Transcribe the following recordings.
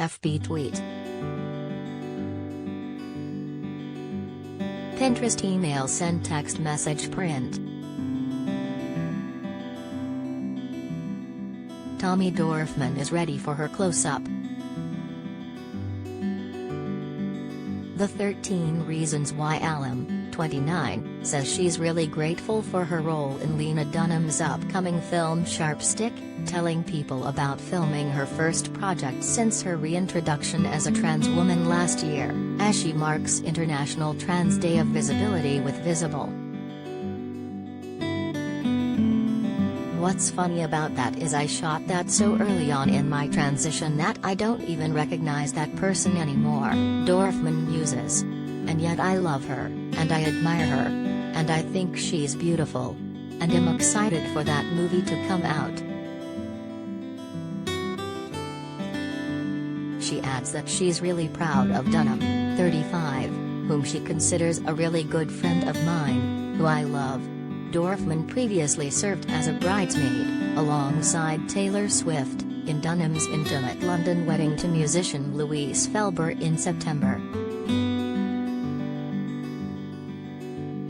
FB tweet. Pinterest email send text message print. Tommy Dorfman is ready for her close-up. The 13 Reasons Why alum, 29, says she's really grateful for her role in Lena Dunham's upcoming film Sharpstick, telling people about filming her first project since her reintroduction as a trans woman last year, as she marks International Trans Day of Visibility with Visible. What's funny about that is I shot that so early on in my transition that I don't even recognize that person anymore, Dorfman muses. And yet I love her, and I admire her. And I think she's beautiful. And am excited for that movie to come out. She adds that she's really proud of Dunham, 35, whom she considers a really good friend of mine, who I love. Dorfman previously served as a bridesmaid, alongside Taylor Swift, in Dunham's intimate London wedding to musician Louise Felber in September.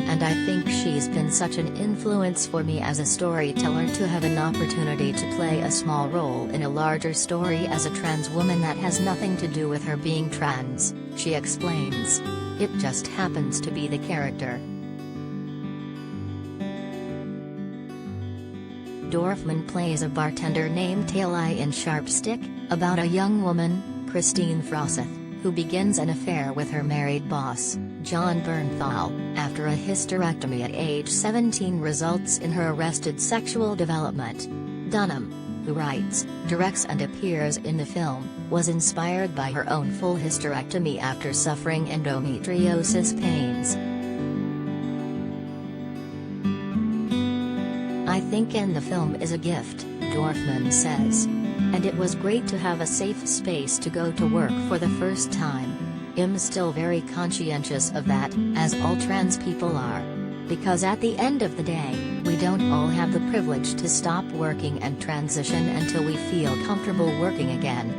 And I think she's been such an influence for me as a storyteller to have an opportunity to play a small role in a larger story as a trans woman that has nothing to do with her being trans, she explains. It just happens to be the character. Dorfman plays a bartender named Taylor in Sharpstick, about a young woman, Christine Frosseth, who begins an affair with her married boss, John Bernthal, after a hysterectomy at age 17 results in her arrested sexual development. Dunham, who writes, directs and appears in the film, was inspired by her own full hysterectomy after suffering endometriosis pains. I think in the film is a gift, Dorfman says. And it was great to have a safe space to go to work for the first time. I'm still very conscientious of that, as all trans people are. Because at the end of the day, we don't all have the privilege to stop working and transition until we feel comfortable working again.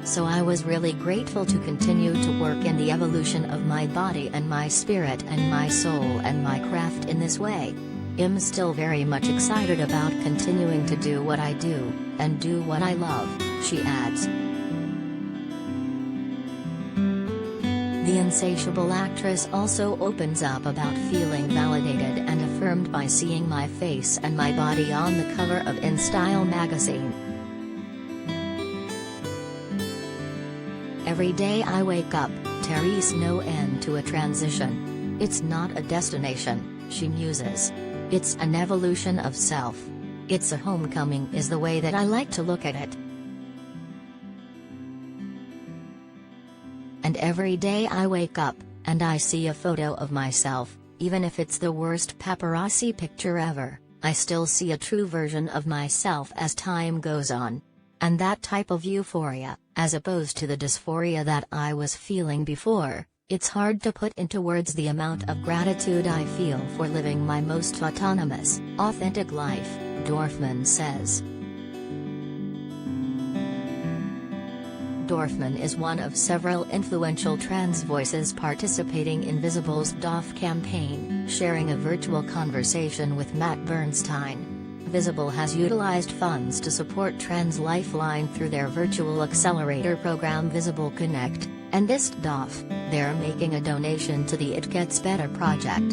So I was really grateful to continue to work in the evolution of my body and my spirit and my soul and my craft in this way. I'm still very much excited about continuing to do what I do, and do what I love, she adds. The insatiable actress also opens up about feeling validated and affirmed by seeing my face and my body on the cover of InStyle magazine. Every day I wake up, there's no end to a transition. It's not a destination, she muses. It's an evolution of self. It's a homecoming is the way that I like to look at it. And every day I wake up, and I see a photo of myself, even if it's the worst paparazzi picture ever, I still see a true version of myself as time goes on. And that type of euphoria, as opposed to the dysphoria that I was feeling before, it's hard to put into words the amount of gratitude I feel for living my most autonomous, authentic life, Dorfman says. Dorfman is one of several influential trans voices participating in Visible's DOF campaign, sharing a virtual conversation with Matt Bernstein. Visible has utilized funds to support Trans Lifeline through their virtual accelerator program Visible Connect, and this DOF, they're making a donation to the It Gets Better project.